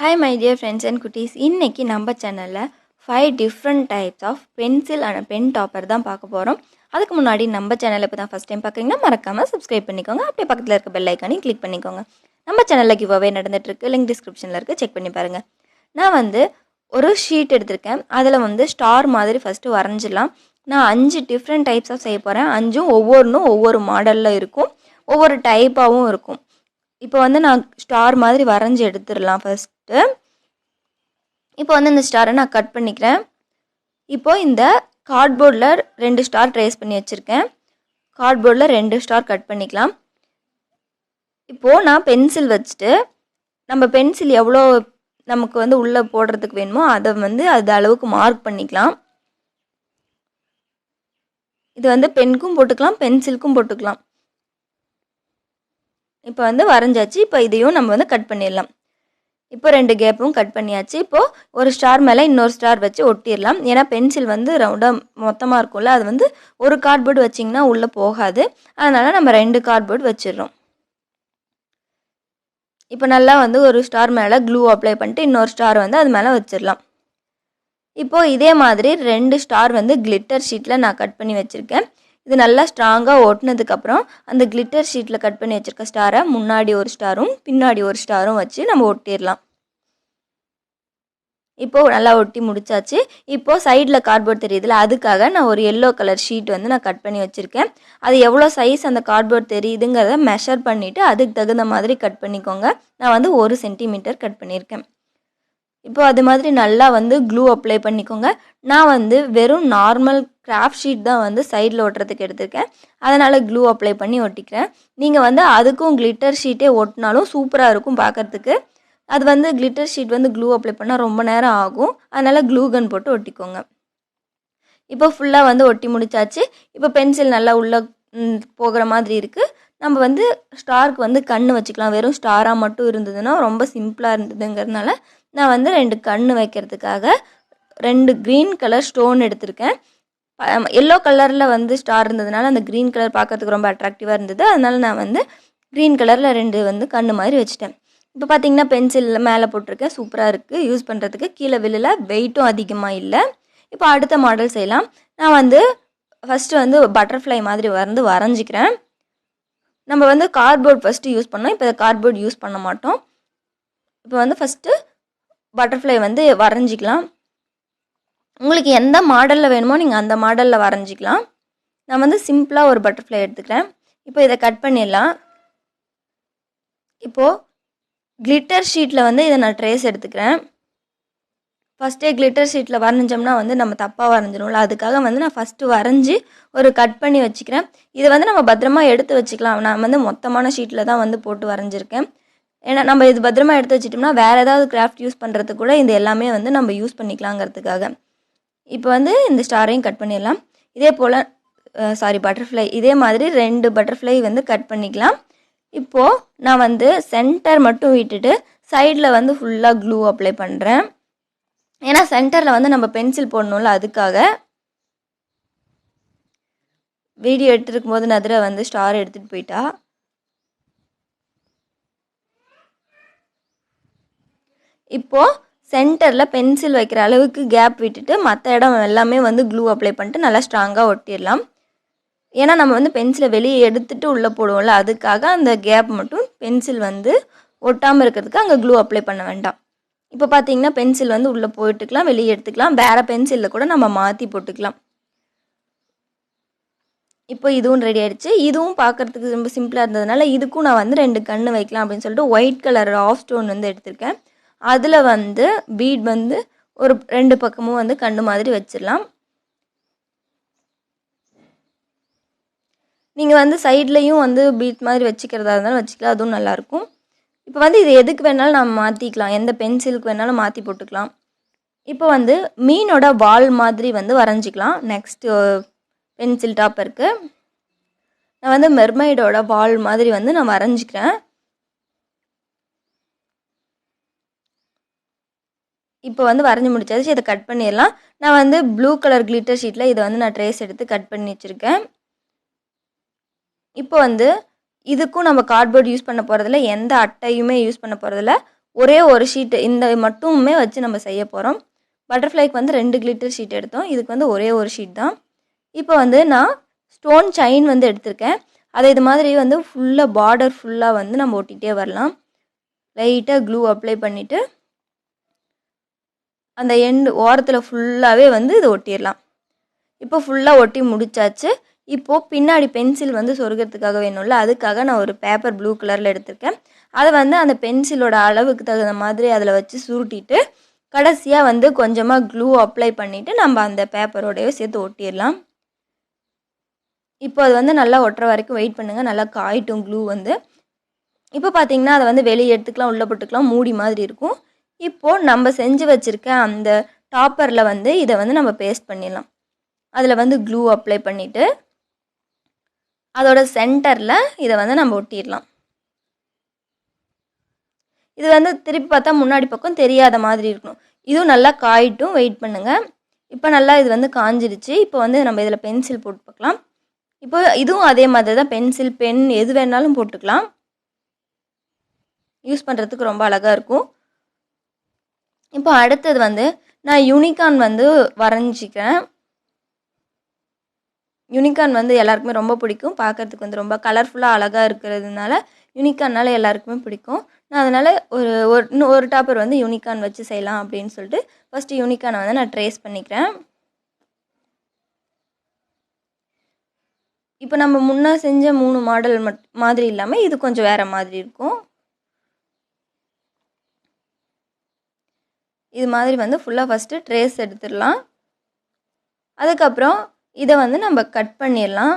Hi my dear friends and cuties. இன்னைக்கு நம்ம சேனல்ல 5 different types of pencil and pen topper தான் பார்க்க போறோம். அதுக்கு முன்னாடி நம்ம சேனலை இப்போ தான் ஃபர்ஸ்ட் டைம் பார்க்குறீங்கன்னா மறக்காம சப்ஸ்கிரைப் பண்ணிக்கோங்க. அப்படியே பக்கத்தில் இருக்க பெல் ஐக்கானையும் கிளிக் பண்ணிக்கோங்க. நம்ம சேனல்ல கிவ்அவே நடந்துட்டு இருக்கு. லிங்க் டிஸ்கிரிப்ஷன்ல இருக்கு. செக் பண்ணி பாருங்க. நான் ஒரு ஷீட் எடுத்திருக்கேன். அதில் ஸ்டார் மாதிரி ஃபர்ஸ்ட் வரைஞ்சிடலாம். நான் 5 டிஃப்ரெண்ட் டைப்ஸ் ஆஃப் செய்ய போகிறேன். 5ம் ஒவ்வொரு மாடலில் இருக்கும், ஒவ்வொரு டைப்பாகவும் இருக்கும். இப்போ நான் ஸ்டார் மாதிரி வரைஞ்சி எடுத்துடலாம் ஃபர்ஸ்ட்டு. இப்போ இந்த ஸ்டாரை நான் கட் பண்ணிக்கிறேன். இப்போ இந்த கார்ட்போர்டில் 2 ஸ்டார் ட்ரேஸ் பண்ணி வச்சுருக்கேன். கார்ட்போர்டில் 2 ஸ்டார் கட் பண்ணிக்கலாம். இப்போது நான் பென்சில் வச்சுட்டு நம்ம பென்சில் எவ்வளோ நமக்கு உள்ளே போடுறதுக்கு வேணுமோ அதை அது அளவுக்கு மார்க் பண்ணிக்கலாம். இது பென்க்கும் போட்டுக்கலாம், பென்சிலுக்கும் போட்டுக்கலாம். இப்போ வரைஞ்சாச்சு. இப்போ இதையும் நம்ம கட் பண்ணிடலாம். இப்போ 2 கேப்பும் கட் பண்ணியாச்சு. இப்போது ஒரு ஸ்டார் மேலே இன்னொரு ஸ்டார் வச்சு ஒட்டிடலாம். ஏன்னா பென்சில் ரவுண்டாக மொத்தமாக இருக்கும்ல, அது ஒரு கார்ட்போர்டு வச்சிங்கன்னா உள்ளே போகாது. அதனால் நம்ம 2 கார்ட்போர்டு வச்சிடுறோம். இப்போ நல்லா ஒரு ஸ்டார் மேலே க்ளூ அப்ளை பண்ணிட்டு இன்னொரு ஸ்டார் அது மேலே வச்சிடலாம். இப்போது இதே மாதிரி 2 ஸ்டார் கிளிட்டர் ஷீட்டில் நான் கட் பண்ணி வச்சுருக்கேன். இது நல்லா ஸ்ட்ராங்காக ஒட்டினதுக்கப்புறம் அந்த கிளிட்டர் ஷீட்டில் கட் பண்ணி வச்சுருக்க ஸ்டாரை முன்னாடி ஒரு ஸ்டாரும் பின்னாடி ஒரு ஸ்டாரும் வச்சு நம்ம ஒட்டிடலாம். இப்போது நல்லா ஒட்டி முடிச்சாச்சு. இப்போது சைடில் கார்ட்போர்ட் தெரியுதுல, அதுக்காக நான் ஒரு எல்லோ கலர் ஷீட் நான் கட் பண்ணி வச்சுருக்கேன். அது எவ்வளோ சைஸ் அந்த கார்ட்போர்ட் தெரியுதுங்கிறத மெஷர் பண்ணிவிட்டு அதுக்கு தகுந்த மாதிரி கட் பண்ணிக்கோங்க. நான் 1 சென்டிமீட்டர் கட் பண்ணியிருக்கேன். இப்போ அது மாதிரி நல்லா க்ளூ அப்ளை பண்ணிக்கோங்க. நான் வெறும் நார்மல் கிராஃப்ட் ஷீட் தான் சைடில் ஒட்டுறதுக்கு எடுத்திருக்கேன். அதனால் க்ளூ அப்ளை பண்ணி ஒட்டிக்கிறேன். நீங்கள் அதுக்கும் கிளிட்டர் ஷீட்டே ஒட்டினாலும் சூப்பராக இருக்கும் பார்க்குறதுக்கு. அது கிளிட்டர் ஷீட் க்ளூ அப்ளை பண்ணால் ரொம்ப நேரம் ஆகும். அதனால் க்ளூ கன் போட்டு ஒட்டிக்கோங்க. இப்போ ஃபுல்லாக ஒட்டி முடிச்சாச்சு. இப்போ பென்சில் நல்லா உள்ளே போகிற மாதிரி இருக்குது. நம்ம ஸ்டாருக்கு கண் வச்சுக்கலாம். வெறும் ஸ்டாராக மட்டும் இருந்ததுன்னா ரொம்ப சிம்பிளாக இருந்ததுங்கிறதுனால நான் 2 கண் வைக்கிறதுக்காக 2 க்ரீன் கலர் ஸ்டோன் எடுத்திருக்கேன். எல்லோ கலரில் ஸ்டார் இருந்ததுனால அந்த க்ரீன் கலர் பார்க்குறதுக்கு ரொம்ப அட்ராக்டிவாக இருந்தது. அதனால் நான் க்ரீன் கலரில் 2 கண் மாதிரி வச்சுட்டேன். இப்போ பார்த்தீங்கன்னா பென்சிலில் மேலே போட்டிருக்கேன். சூப்பராக இருக்குது யூஸ் பண்ணுறதுக்கு. கீழே விழல, வெயிட்டும் அதிகமாக இல்லை. இப்போ அடுத்த மாடல் செய்யலாம். நான் ஃபஸ்ட்டு பட்டர்ஃப்ளை மாதிரி வரைஞ்சிக்கிறேன். நம்ம கார்ட்போர்ட் ஃபஸ்ட்டு யூஸ் பண்ணோம். இப்போ கார்ட்போர்ட் யூஸ் பண்ண மாட்டோம். இப்போ ஃபஸ்ட்டு பட்டர்ஃப்ளை வரைஞ்சிக்கலாம். உங்களுக்கு எந்த மாடலில் வேணுமோ நீங்கள் அந்த மாடலில் வரைஞ்சிக்கலாம். நான் சிம்பிளாக ஒரு பட்டர்ஃப்ளை எடுத்துக்கிறேன். இப்போ இதை கட் பண்ணிடலாம். இப்போது கிளிட்டர் ஷீட்டில் இதை நான் ட்ரேஸ் எடுத்துக்கிறேன். ஃபஸ்ட்டே கிளிட்டர் ஷீட்டில் வரைஞ்சோம்னா நம்ம தப்பாக வரைஞ்சிடும்ல, அதுக்காக நான் ஃபஸ்ட்டு வரைஞ்சி ஒரு கட் பண்ணி வச்சுக்கிறேன். இதை நம்ம பத்திரமா எடுத்து வச்சுக்கலாம். நான் மொத்தமான ஷீட்டில் தான் போட்டு வரைஞ்சிருக்கேன். ஏன்னா நம்ம இது பத்திரமா எடுத்து வச்சிட்டோம்னா வேறு ஏதாவது கிராஃப்ட் யூஸ் பண்ணுறதுக்கு கூட இது எல்லாமே நம்ம யூஸ் பண்ணிக்கலாங்கிறதுக்காக. இப்போ இந்த ஸ்டாரையும் கட் பண்ணிடலாம். இதே போல் பட்டர்ஃப்ளை இதே மாதிரி 2 பட்டர்ஃப்ளை கட் பண்ணிக்கலாம். இப்போது நான் சென்டர் மட்டும் விட்டுட்டு சைடில் ஃபுல்லாக க்ளூ அப்ளை பண்ணுறேன். ஏன்னா சென்டரில் நம்ம பென்சில் போடணும்ல, அதுக்காக. வீடியோ எடுத்துருக்கும் போது நதிரை ஸ்டார் எடுத்துகிட்டு போயிட்டா. இப்போது சென்டரில் பென்சில் வைக்கிற அளவுக்கு கேப் விட்டுட்டு மற்ற இடம் எல்லாமே க்ளூ அப்ளை பண்ணிட்டு நல்லா ஸ்ட்ராங்காக ஒட்டிடலாம். ஏன்னா நம்ம பென்சிலை வெளியே எடுத்துகிட்டு உள்ளே போடுவோம்ல, அதுக்காக அந்த கேப் மட்டும் பென்சில் ஒட்டாமல் இருக்கிறதுக்கு அங்கே க்ளூ அப்ளை பண்ண வேண்டாம். இப்போ பார்த்தீங்கன்னா பென்சில் உள்ளே போட்டுக்கலாம், வெளியே எடுத்துக்கலாம். வேறு பென்சிலில் கூட நம்ம மாற்றி போட்டுக்கலாம். இப்போ இதுவும் ரெடி ஆகிடுச்சு. இதுவும் பார்க்குறதுக்கு ரொம்ப சிம்பிளாக இருந்ததுனால இதுக்கும் நான் 2 கண் வைக்கலாம் அப்படின்னு சொல்லிட்டு ஒயிட் கலர் ஆஃப் ஸ்டோன் எடுத்திருக்கேன். அதில் பீட் ஒரு 2 பக்கமும் கண்ணு மாதிரி வச்சிடலாம். நீங்கள் சைட்லேயும் பீட் மாதிரி வச்சுக்கிறதா இருந்தாலும் வச்சுக்கலாம், அதுவும் நல்லாயிருக்கும். இப்போ இது எதுக்கு வேணாலும் நம்ம மாற்றிக்கலாம், எந்த பென்சிலுக்கு வேணாலும் மாற்றி போட்டுக்கலாம். இப்போ மீனோட வால் மாதிரி வரைஞ்சிக்கலாம். நெக்ஸ்ட்டு பென்சில் டாப்பருக்கு நான் மெர்மைடோட வால் மாதிரி நான் வரைஞ்சிக்கிறேன். இப்போ வரைஞ்சி முடிச்சாச்சு. இதை கட் பண்ணிடலாம். நான் ப்ளூ கலர் கிளிட்டர் ஷீட்டில் இதை நான் ட்ரேஸ் எடுத்து கட் பண்ணி வச்சுருக்கேன். இப்போ இதுக்கும் நம்ம கார்ட்போர்ட் யூஸ் பண்ண போகிறதில்ல, எந்த அட்டையுமே யூஸ் பண்ண போகிறதில்ல. ஒரே ஒரு ஷீட் இந்த மட்டுமே வச்சு நம்ம செய்ய போகிறோம். பட்டர்ஃப்ளைக்கு வந்து 2 கிளிட்டர் ஷீட் எடுத்தோம். இதுக்கு வந்து ஒரே ஒரு ஷீட் தான். இப்போ வந்து நான் ஸ்டோன் செயின் வந்து எடுத்திருக்கேன். அதை இது மாதிரி வந்து ஃபுல்லாக பார்டர் ஃபுல்லாக வந்து நம்ம ஒட்டிகிட்டே வரலாம். லைட்டாக க்ளூ அப்ளை பண்ணிவிட்டு அந்த எண்டு ஓரத்தில் ஃபுல்லாகவே வந்து இதை ஒட்டிடலாம். இப்போ ஃபுல்லாக ஒட்டி முடிச்சாச்சு. இப்போது பின்னாடி பென்சில் வந்து சொருகிறதுக்காக வேணும்ல, அதுக்காக நான் ஒரு பேப்பர் ப்ளூ கலரில் எடுத்திருக்கேன். அதை வந்து அந்த பென்சிலோட அளவுக்கு தகுந்த மாதிரி அதில் வச்சு சுருட்டிட்டு கடைசியாக வந்து கொஞ்சமாக க்ளூ அப்ளை பண்ணிவிட்டு நம்ம அந்த பேப்பரோடையே சேர்த்து ஒட்டிடலாம். இப்போ அது வந்து நல்லா ஒட்டுற வரைக்கும் வெயிட் பண்ணுங்கள். நல்லா காயிட்டும் க்ளூ வந்து. இப்போ பார்த்தீங்கன்னா அதை வந்து வெளியே எடுத்துக்கலாம், உள்ளே போட்டுக்கலாம், மூடி மாதிரி இருக்கும். இப்போது நம்ம செஞ்சு வச்சுருக்க அந்த டாப்பரில் வந்து இதை வந்து நம்ம பேஸ்ட் பண்ணிடலாம். அதில் வந்து க்ளூ அப்ளை பண்ணிவிட்டு அதோட சென்டரில் இதை வந்து நம்ம ஒட்டிடலாம். இது வந்து திருப்பி பார்த்தா முன்னாடி பக்கம் தெரியாத மாதிரி இருக்கணும். இதுவும் நல்லா காயிட்டும், வெயிட் பண்ணுங்கள். இப்போ நல்லா இது வந்து காஞ்சிடுச்சு. இப்போ வந்து நம்ம இதில் பென்சில் போட்டு பார்க்கலாம். இப்போ இதுவும் அதே மாதிரி தான், பென்சில் பென் எது வேணாலும் போட்டுக்கலாம். யூஸ் பண்ணுறதுக்கு ரொம்ப அழகாக இருக்கும். இப்போ அடுத்தது வந்து நான் யூனிகார்ன் வந்து வரைஞ்சிக்கிறேன். யூனிகார்ன் வந்து எல்லாருக்குமே ரொம்ப பிடிக்கும். பார்க்குறதுக்கு வந்து ரொம்ப கலர்ஃபுல்லாக அழகாக இருக்கிறதுனால யூனிகார்னால் எல்லாருக்குமே பிடிக்கும். நான் அதனால் இன்னும் ஒரு டாப்பர் வந்து யூனிகார்ன் வச்சு செய்யலாம் அப்படின்னு சொல்லிட்டு ஃபஸ்ட்டு யூனிகார்னை வந்து நான் ட்ரேஸ் பண்ணிக்கிறேன். இப்போ நம்ம முன்னே செஞ்ச 3 மாடல் மாதிரி இல்லாமல் இது கொஞ்சம் வேறு மாதிரி இருக்கும். இது மாதிரி வந்து ஃபுல்லாக ஃபஸ்ட்டு ட்ரேஸ் எடுத்துடலாம். அதுக்கப்புறம் இதை வந்து நம்ம கட் பண்ணிடலாம்.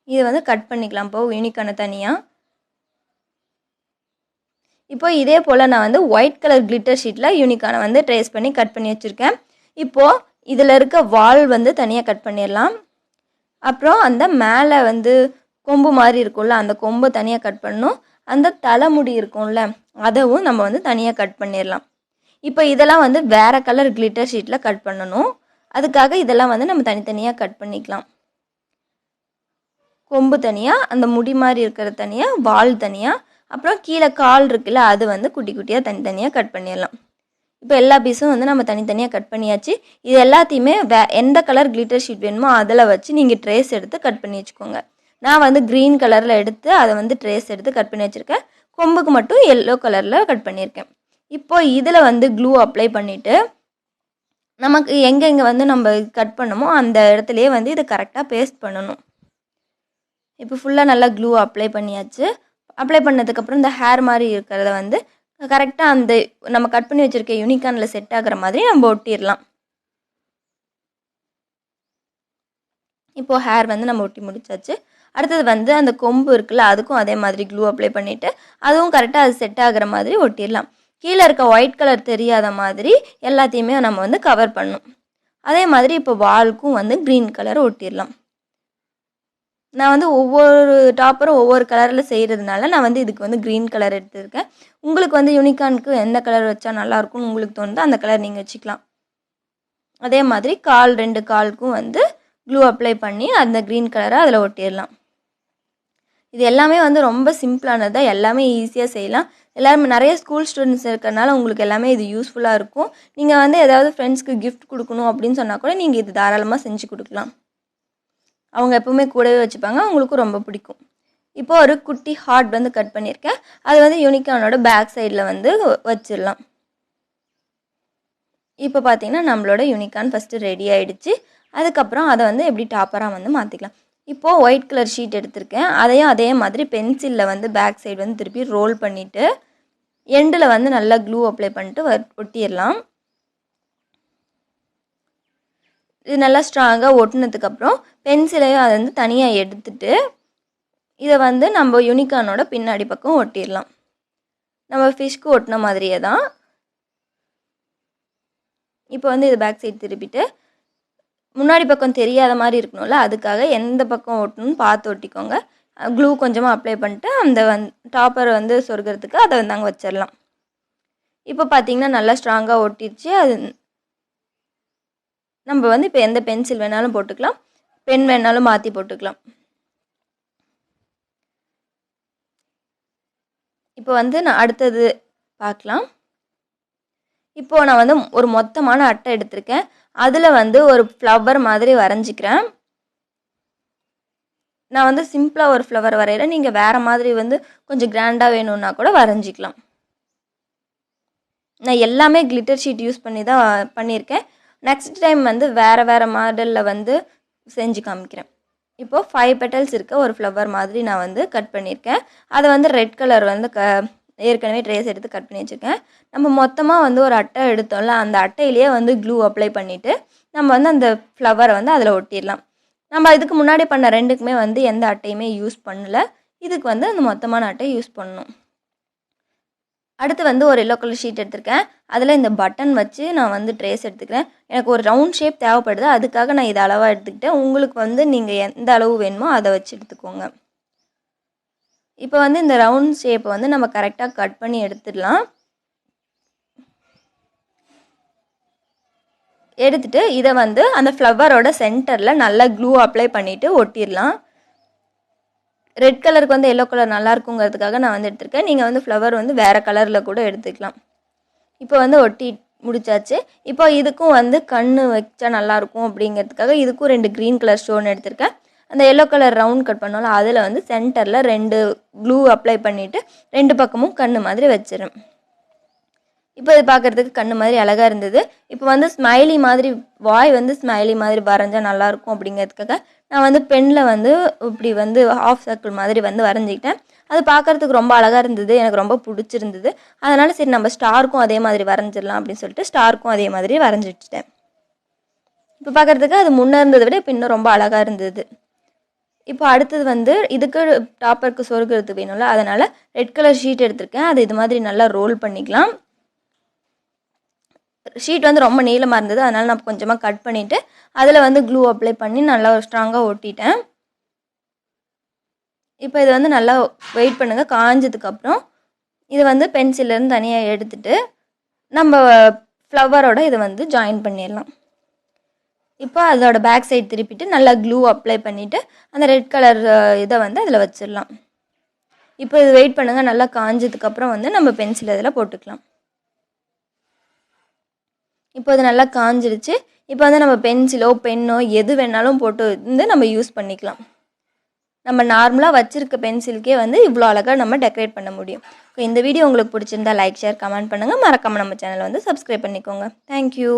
இதை வந்து கட் பண்ணிக்கலாம் இப்போ யூனிகார்னை தனியாக. இப்போ இதே போல் நான் வந்து ஒயிட் கலர் கிளிட்டர் ஷீட்டில் யூனிகார்னை வந்து ட்ரேஸ் பண்ணி கட் பண்ணி வச்சுருக்கேன். இப்போது இதில் இருக்க வால் வந்து தனியாக கட் பண்ணிடலாம். அப்புறம் அந்த மேலே வந்து கொம்பு மாதிரி இருக்கும்ல, அந்த கொம்பை தனியாக கட் பண்ணணும். அந்த தலைமுடி இருக்கும்ல, அதவும் நம்ம வந்து தனியாக கட் பண்ணிடலாம். இப்போ இதெல்லாம் வந்து வேறு கலர் கிளிட்டர் ஷீட்டில் கட் பண்ணணும். அதுக்காக இதெல்லாம் வந்து நம்ம தனித்தனியாக கட் பண்ணிக்கலாம். கொம்பு தனியாக, அந்த முடி மாதிரி இருக்கிறது தனியாக, வால் தனியாக, அப்புறம் கீழே கால் இருக்குல்ல, அது வந்து குட்டி குட்டியாக தனித்தனியாக கட் பண்ணிடலாம். இப்போ எல்லா பீஸும் வந்து நம்ம தனித்தனியாக கட் பண்ணியாச்சு. இது எல்லாத்தையுமே எந்த கலர் கிளிட்டர் ஷீட் வேணுமோ அதில் வச்சு நீங்கள் ட்ரேஸ் எடுத்து கட் பண்ணி வச்சுக்கோங்க. நான் வந்து க்ரீன் கலரில் எடுத்து அதை வந்து ட்ரேஸ் எடுத்து கட் பண்ணி வச்சுருக்கேன். கொம்புக்கு மட்டும் எல்லோ கலரில் கட் பண்ணியிருக்கேன். இப்போ இதில் வந்து க்ளூ அப்ளை பண்ணிவிட்டு நமக்கு எங்கெங்கே வந்து நம்ம கட் பண்ணமோ அந்த இடத்துலையே வந்து இதை கரெக்டாக பேஸ்ட் பண்ணணும். இப்போ ஃபுல்லாக நல்லா க்ளூ அப்ளை பண்ணியாச்சு. அப்ளை பண்ணதுக்கப்புறம் இந்த ஹேர் மாதிரி இருக்கிறத வந்து கரெக்டாக அந்த நம்ம கட் பண்ணி வச்சுருக்க யூனிகார்னில் செட் ஆகிற மாதிரி நம்ம ஒட்டிடலாம். இப்போது ஹேர் வந்து நம்ம ஒட்டி முடிச்சாச்சு. அடுத்தது வந்து அந்த கொம்பு இருக்குல்ல, அதுக்கும் அதே மாதிரி க்ளூ அப்ளை பண்ணிவிட்டு அதுவும் கரெக்டாக அது செட் ஆகிற மாதிரி ஒட்டிடலாம். கீழே இருக்க ஒயிட் கலர் தெரியாத மாதிரி எல்லாத்தையுமே நம்ம வந்து கவர் பண்ணணும். அதே மாதிரி இப்போ வாலுக்கும் வந்து க்ரீன் கலர் ஒட்டிடலாம். நான் வந்து ஒவ்வொரு டாப்பரும் ஒவ்வொரு கலரில் செய்கிறதுனால நான் வந்து இதுக்கு வந்து க்ரீன் கலர் எடுத்துருக்கேன். உங்களுக்கு வந்து யூனிகார்னுக்கு எந்த கலர் வச்சா நல்லாயிருக்கும்னு உங்களுக்கு தோணுதோ அந்த கலர் நீங்கள் வச்சுக்கலாம். அதே மாதிரி 2 காலுக்கும் வந்து க்ளூ அப்ளை பண்ணி அந்த க்ரீன் கலரை அதில் ஒட்டிடலாம். இது எல்லாமே வந்து ரொம்ப சிம்பிளானது தான், எல்லாமே ஈஸியாக செய்யலாம். எல்லாருமே நிறைய ஸ்கூல் ஸ்டூடெண்ட்ஸ் இருக்கிறனால உங்களுக்கு எல்லாமே இது யூஸ்ஃபுல்லாக இருக்கும். நீங்கள் வந்து ஏதாவது ஃப்ரெண்ட்ஸ்க்கு கிஃப்ட் கொடுக்கணும் அப்படின்னு சொன்னால் கூட நீங்கள் இது தாராளமாக செஞ்சு கொடுக்கலாம். அவங்க எப்போவுமே கூடவே வச்சுப்பாங்க, அவங்களுக்கும் ரொம்ப பிடிக்கும். இப்போ ஒரு குட்டி ஹார்ட் வந்து கட் பண்ணியிருக்கேன். அது வந்து யூனிகார்னோட பேக் சைடில் வந்து வச்சிடலாம். இப்போ பார்த்தீங்கன்னா நம்மளோட யூனிகார்ன் ஃபஸ்ட்டு ரெடி ஆகிடுச்சு. அதுக்கப்புறம் அதை வந்து எப்படி டாப்பராக வந்து மாற்றிக்கலாம். இப்போது ஒயிட் கலர் ஷீட் எடுத்திருக்கேன். அதையும் அதே மாதிரி பென்சிலில் வந்து பேக் சைடு வந்து திருப்பி ரோல் பண்ணிவிட்டு எண்டில் வந்து நல்லா க்ளூ அப்ளை பண்ணிட்டு ஒட்டிடலாம். இது நல்லா ஸ்ட்ராங்காக ஒட்டினதுக்கப்புறம் பென்சிலையும் அதை வந்து தனியாக எடுத்துட்டு இதை வந்து நம்ம யூனிகார்னோட பின்னாடி பக்கம் ஒட்டிடலாம். நம்ம ஃபிஷ்க்கு ஒட்டின மாதிரியே தான். இப்போ வந்து இது பேக் சைடு திருப்பிட்டு முன்னாடி பக்கம் தெரியாத மாதிரி இருக்கணும்ல, அதுக்காக எந்த பக்கம் ஒட்டணும்னு பார்த்து ஒட்டிக்கோங்க. க்ளூ கொஞ்சமாக அப்ளை பண்ணிட்டு அந்த டாப்பரை வந்து சொருகிறதுக்கு அதை வந்து அங்கே வச்சிடலாம். இப்போ பார்த்தீங்கன்னா நல்லா ஸ்ட்ராங்காக ஒட்டிடுச்சு. அது நம்ம வந்து இப்போ எந்த பென்சில் வேணாலும் போட்டுக்கலாம், பென் வேணாலும் மாற்றி போட்டுக்கலாம். இப்போ வந்து நான் அடுத்தது பார்க்கலாம். இப்போ நான் வந்து ஒரு மொத்தமான அட்டை எடுத்திருக்கேன். அதில் வந்து ஒரு ஃப்ளவர் மாதிரி வரைஞ்சிக்கிறேன். நான் வந்து சிம்பிளாக ஒரு ஃப்ளவர் வரைகிறேன். நீங்கள் வேறு மாதிரி வந்து கொஞ்சம் கிராண்டாக வேணும்னா கூட வரைஞ்சிக்கலாம். நான் எல்லாமே கிளிட்டர் ஷீட் யூஸ் பண்ணி தான் பண்ணியிருக்கேன். நெக்ஸ்ட் டைம் வந்து வேறு மாடலில் வந்து செஞ்சு காமிக்கிறேன். இப்போது 5 பெட்டல்ஸ் இருக்க ஒரு ஃப்ளவர் மாதிரி நான் வந்து கட் பண்ணியிருக்கேன். அதை வந்து ரெட் கலர் வந்து ஏற்கனவே ட்ரேஸ் எடுத்து கட் பண்ணி வச்சுருக்கேன். நம்ம மொத்தமாக வந்து ஒரு அட்டை எடுத்தோம்ல, அந்த அட்டையிலேயே வந்து க்ளூ அப்ளை பண்ணிவிட்டு நம்ம வந்து அந்த ஃப்ளவரை வந்து அதில் ஒட்டிடலாம். நம்ம இதுக்கு முன்னாடி பண்ண 2க்குமே வந்து எந்த அட்டையுமே யூஸ் பண்ணல. இதுக்கு வந்து அந்த மொத்தமான அட்டை யூஸ் பண்ணணும். அடுத்து வந்து ஒரு எல்லோ கலர் ஷீட் எடுத்திருக்கேன். அதில் இந்த பட்டன் வச்சு நான் வந்து ட்ரேஸ் எடுத்துக்கிறேன். எனக்கு ஒரு ரவுண்ட் ஷேப் தேவைப்படுது. அதுக்காக நான் இதை அளவாக எடுத்துக்கிட்டேன். உங்களுக்கு வந்து நீங்கள் எந்த அளவு வேணுமோ அதை வச்சு எடுத்துக்கோங்க. இப்போ வந்து இந்த ரவுண்ட் ஷேப்பை வந்து நம்ம கரெக்டாக கட் பண்ணி எடுத்துடலாம். எடுத்துகிட்டு இதை வந்து அந்த ஃப்ளவரோட சென்டரில் நல்லா க்ளூ அப்ளை பண்ணிவிட்டு ஒட்டிடலாம். ரெட் கலருக்கு வந்து எல்லோ கலர் நல்லா இருக்குங்கிறதுக்காக நான் வந்து எடுத்திருக்கேன். நீங்கள் வந்து ஃப்ளவர் வந்து வேறு கலரில் கூட எடுத்துக்கலாம். இப்போ வந்து ஒட்டி முடிச்சாச்சு. இப்போ இதுக்கும் வந்து கண் வச்சா நல்லாயிருக்கும் அப்படிங்கிறதுக்காக இதுக்கும் 2 க்ரீன் கலர் ஸ்டோன் எடுத்திருக்கேன். அந்த எல்லோ கலர் ரவுண்ட் கட் பண்ணோம்ல, அதில் வந்து சென்டரில் 2 க்ளூ அப்ளை பண்ணிவிட்டு 2 பக்கமும் கண் மாதிரி வச்சிடும். இப்போ இது பார்க்குறதுக்கு கண் மாதிரி அழகாக இருந்தது. இப்போ வந்து ஸ்மைலி மாதிரி வாய் வந்து ஸ்மைலி மாதிரி வரைஞ்சால் நல்லாயிருக்கும் அப்படிங்கிறதுக்காக நான் வந்து பெனில் வந்து இப்படி வந்து ஹாஃப் சர்க்கிள் மாதிரி வந்து வரைஞ்சிக்கிட்டேன். அது பார்க்குறதுக்கு ரொம்ப அழகாக இருந்தது. எனக்கு ரொம்ப பிடிச்சிருந்தது. அதனால் சரி நம்ம ஸ்டாருக்கும் அதே மாதிரி வரைஞ்சிடலாம் அப்படின்னு சொல்லிட்டு ஸ்டாருக்கும் அதே மாதிரி வரைஞ்சி வச்சுட்டேன். இப்போ பார்க்குறதுக்கு அது முன்னே இருந்ததை விட இப்போ இன்னும் ரொம்ப அழகாக இருந்தது. இப்போ அடுத்தது வந்து இதுக்கு டாப்பருக்கு சொருகிறது வேணும்ல, அதனால் ரெட் கலர் ஷீட் எடுத்திருக்கேன். அது இது மாதிரி நல்லா ரோல் பண்ணிக்கலாம். ஷீட் வந்து ரொம்ப நீளமாக இருந்தது. அதனால் நான் கொஞ்சமாக கட் பண்ணிவிட்டு அதில் வந்து க்ளூ அப்ளை பண்ணி நல்லா ஸ்ட்ராங்காக ஒட்டிட்டேன். இப்போ இதை வந்து நல்லா வெயிட் பண்ணுங்கள். காஞ்சதுக்கப்புறம் இதை வந்து பென்சிலேருந்து தனியாக எடுத்துகிட்டு நம்ம ஃப்ளவரோட இதை வந்து ஜாயின் பண்ணிடலாம். இப்போ அதோட பேக் சைடு திருப்பிட்டு நல்லா க்ளூ அப்ளை பண்ணிவிட்டு அந்த ரெட் கலர் இதை வந்து அதில் வச்சிடலாம். இப்போ இது வெயிட் பண்ணுங்கள். நல்லா காஞ்சதுக்கப்புறம் வந்து நம்ம பென்சில் இதில் போட்டுக்கலாம். இப்போ அது நல்லா காஞ்சிடுச்சு. இப்போ வந்து நம்ம பென்சிலோ பென்னோ எது வேணாலும் போட்டு வந்து நம்ம யூஸ் பண்ணிக்கலாம். நம்ம நார்மலாக வச்சுருக்க பென்சிலுக்கே வந்து இவ்வளோ அழகாக நம்ம டெக்கரேட் பண்ண முடியும். இந்த வீடியோ உங்களுக்கு பிடிச்சிருந்தா லைக், ஷேர், கமெண்ட் பண்ணுங்கள். மறக்காமல் நம்ம சேனலை வந்து சப்ஸ்கிரைப் பண்ணிக்கோங்க. தேங்க்யூ.